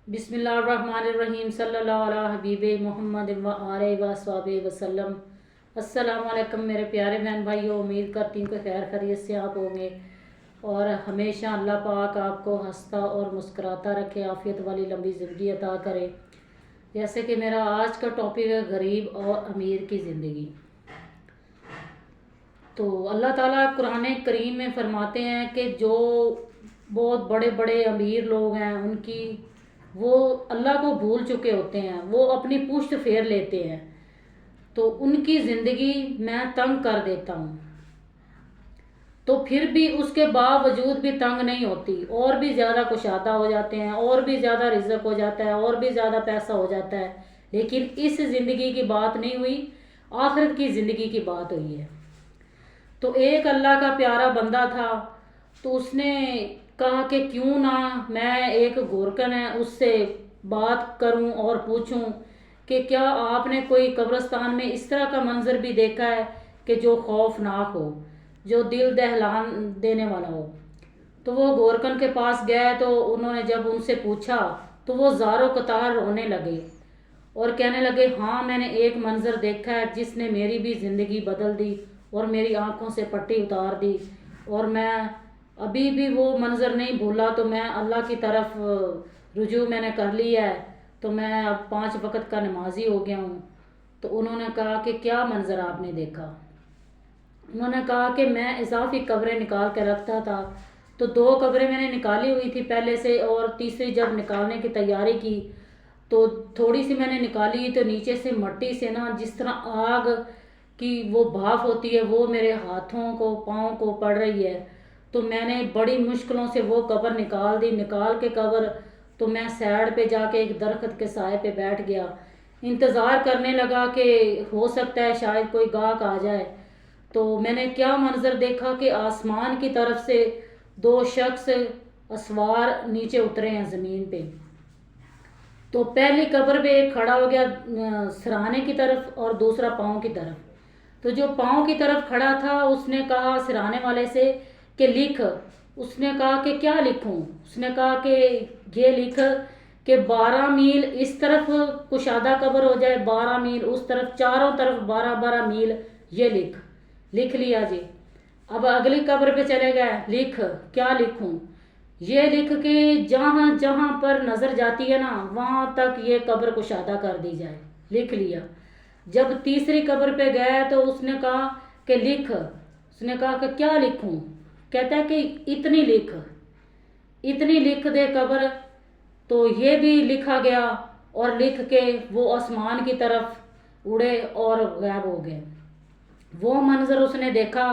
बिस्मिल्लाहिर्रहमानिर्रहीम सल्लल्लाहु अला हबीब मोहम्मद व आलिहि व अस्हाबिहि वसल्लम। अस्सलाम वालेकुम मेरे प्यारे बहन भाइयों, उम्मीद करती हूँ कि खैर खैरियत से आप होंगे और हमेशा अल्लाह पाक आपको हंसता और मुस्कुराता रखे, आफियत वाली लंबी ज़िंदगी अता करे। जैसे कि मेरा आज का टॉपिक है गरीब और अमीर की ज़िंदगी। तो अल्लाह ताला कुरान करीम में फरमाते हैं कि जो बहुत बड़े बड़े अमीर लोग हैं उनकी वो अल्लाह को भूल चुके होते हैं, वो अपनी पुश्त फेर लेते हैं, तो उनकी ज़िंदगी मैं तंग कर देता हूँ। तो फिर भी उसके बावजूद भी तंग नहीं होती, और भी ज़्यादा कुशादा हो जाते हैं, और भी ज़्यादा रिज़्क हो जाता है, और भी ज़्यादा पैसा हो जाता है। लेकिन इस ज़िंदगी की बात नहीं हुई, आखिरत की ज़िंदगी की बात हुई है। तो एक अल्लाह का प्यारा बंदा था, तो उसने कहा कि क्यों ना मैं एक गोरकन है उससे बात करूं और पूछूं कि क्या आपने कोई कब्रिस्तान में इस तरह का मंजर भी देखा है कि जो खौफनाक हो, जो दिल दहलान देने वाला हो। तो वो गोरकन के पास गए, तो उन्होंने जब उनसे पूछा तो वो ज़ारो कतार रोने लगे और कहने लगे, हाँ मैंने एक मंजर देखा है जिसने मेरी भी ज़िंदगी बदल दी और मेरी आंखों से पट्टी उतार दी, और मैं अभी भी वो मंजर नहीं भूला। तो मैं अल्लाह की तरफ रुजू मैंने कर लिया है, तो मैं अब 5 वक्त का नमाजी हो गया हूँ। तो उन्होंने कहा कि क्या मंजर आपने देखा? उन्होंने कहा कि मैं इजाफी कब्रें निकाल के रखता था, तो 2 कब्रें मैंने निकाली हुई थी पहले से, और तीसरी जब निकालने की तैयारी की तो थोड़ी सी मैंने निकाली तो नीचे से मट्टी से ना जिस तरह आग की वो भाप होती है वो मेरे हाथों को पाँव को पड़ रही है। तो मैंने बड़ी मुश्किलों से वो कब्र निकाल दी। निकाल के कब्र तो मैं साइड पे जाके एक दरख्त के साए पे बैठ गया, इंतज़ार करने लगा कि हो सकता है शायद कोई गाहक आ जाए। तो मैंने क्या मंजर देखा कि आसमान की तरफ से 2 शख्स असवार नीचे उतरे हैं ज़मीन पे। तो पहली कब्र पे एक खड़ा हो गया सिराने की तरफ और दूसरा पाँव की तरफ। तो जो पाँव की तरफ खड़ा था उसने कहा सिराने वाले से कि लिख। उसने कहा कि क्या लिखूं? उसने कहा कि ये लिख कि 12 मील इस तरफ कुशादा कब्र हो जाए, 12 मील उस तरफ, चारों तरफ 12-12 मील, ये लिख लिया जी। अब अगली कब्र पे चले गए, लिख। क्या लिखूं? ये लिख के जहाँ जहाँ पर नज़र जाती है ना वहाँ तक ये कब्र कुशादा कर दी जाए। लिख लिया। जब तीसरी कब्र पे गए तो उसने कहा कि लिख। उसने कहा कि क्या लिखूं? कहता है कि इतनी लिख दे कब्र। तो ये भी लिखा गया और लिख के वो आसमान की तरफ उड़े और गायब हो गए। वो मंजर उसने देखा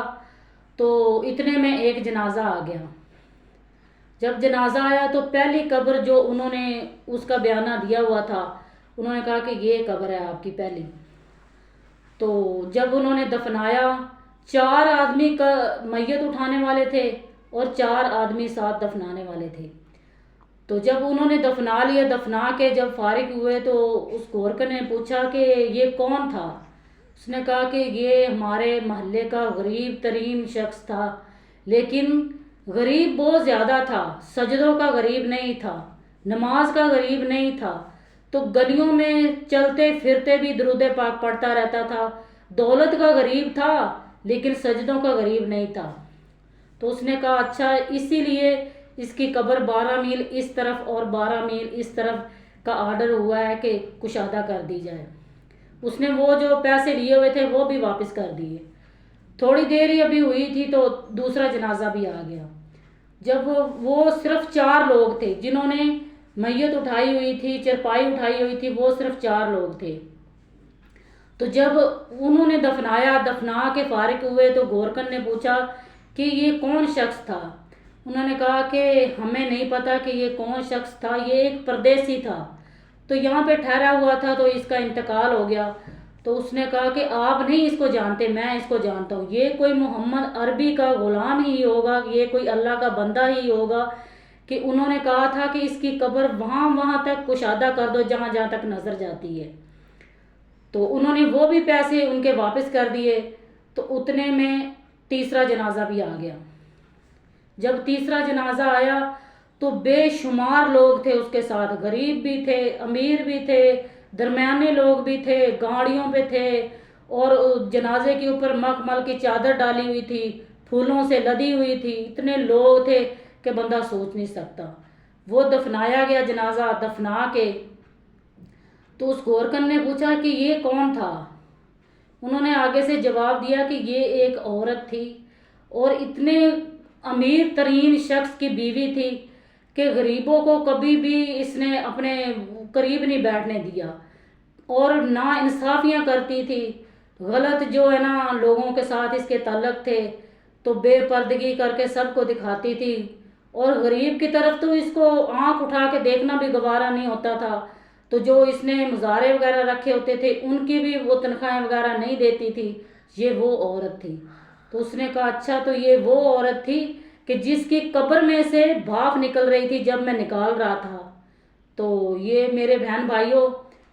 तो इतने में एक जनाजा आ गया। जब जनाजा आया तो पहली कब्र जो उन्होंने उसका बयाना दिया हुआ था, उन्होंने कहा कि ये कब्र है आपकी पहली। तो जब उन्होंने दफनाया, 4 आदमी का मैयत उठाने वाले थे और 4 आदमी साथ दफनाने वाले थे। तो जब उन्होंने दफना लिया, दफना के जब फारिग हुए तो उस गोरकन ने पूछा कि ये कौन था? उसने कहा कि ये हमारे महल्ले का गरीब तरीन शख्स था, लेकिन गरीब बहुत ज़्यादा था, सजदों का गरीब नहीं था, नमाज का गरीब नहीं था, तो गलियों में चलते फिरते भी दरूद पाक पढ़ता रहता था। दौलत का गरीब था लेकिन सजदों का गरीब नहीं था। तो उसने कहा अच्छा, इसीलिए इसकी कब्र 12 मील इस तरफ और 12 मील इस तरफ का आर्डर हुआ है कि कुशादा कर दी जाए। उसने वो जो पैसे लिए हुए थे वो भी वापस कर दिए। थोड़ी देर ही अभी हुई थी तो दूसरा जनाजा भी आ गया। जब वो सिर्फ 4 लोग थे जिन्होंने मैयत उठाई हुई थी, चरपाई उठाई हुई थी, वो सिर्फ 4 लोग थे। तो जब उन्होंने दफनाया, दफना के फारिग हुए तो गोरकन ने पूछा कि ये कौन शख्स था? उन्होंने कहा कि हमें नहीं पता कि ये कौन शख्स था, ये एक परदेसी था, तो यहाँ पे ठहरा हुआ था तो इसका इंतकाल हो गया। तो उसने कहा कि आप नहीं इसको जानते, मैं इसको जानता हूँ, ये कोई मोहम्मद अरबी का ग़ुलाम ही होगा, ये कोई अल्लाह का बंदा ही होगा कि उन्होंने कहा था कि इसकी कब्र वहाँ तक कुशादा कर दो जहाँ जहाँ तक नज़र जाती है। तो उन्होंने वो भी पैसे उनके वापस कर दिए। तो उतने में तीसरा जनाजा भी आ गया। जब तीसरा जनाजा आया تو بے شمار لوگ تھے اس کے ساتھ، غریب بھی تھے، امیر بھی تھے، درمیانے لوگ بھی تھے، گاڑیوں پہ تھے، اور جنازے کے اوپر مخمل کی چادر ڈالی ہوئی تھی، پھولوں سے لدی ہوئی تھی، اتنے لوگ تھے کہ بندہ سوچ نہیں سکتا۔ وہ دفنایا گیا جنازہ، دفنا کے تو اس گورکن نے پوچھا کہ یہ کون تھا؟ انہوں نے آگے سے جواب دیا کہ یہ ایک عورت تھی، اور اتنے امیر ترین شخص کی بیوی تھی کہ غریبوں کو کبھی بھی اس نے اپنے قریب نہیں بیٹھنے دیا، اور نا انصافیاں کرتی تھی، غلط جو ہے نا لوگوں کے ساتھ اس کے تعلق تھے تو بے پردگی کر کے سب کو دکھاتی تھی، اور غریب کی طرف تو اس کو آنکھ اٹھا کے دیکھنا بھی گوارا نہیں ہوتا تھا، تو جو اس نے مظاہرے وغیرہ رکھے ہوتے تھے ان کی بھی وہ تنخواہیں وغیرہ نہیں دیتی تھی۔ یہ وہ عورت تھی۔ تو اس نے کہا اچھا تو یہ وہ عورت تھی کہ جس کی قبر میں سے بھاپ نکل رہی تھی جب میں نکال رہا تھا۔ تو یہ میرے بہن بھائیوں،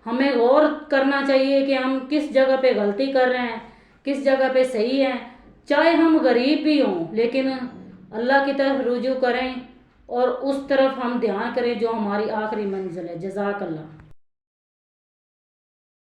ہمیں غور کرنا چاہیے کہ ہم کس جگہ پہ غلطی کر رہے ہیں، کس جگہ پہ صحیح ہیں، چاہے ہم غریب بھی ہوں لیکن اللہ کی طرف رجوع کریں اور اس طرف ہم دھیان کریں جو ہماری آخری منزل ہے۔ جزاک اللہ۔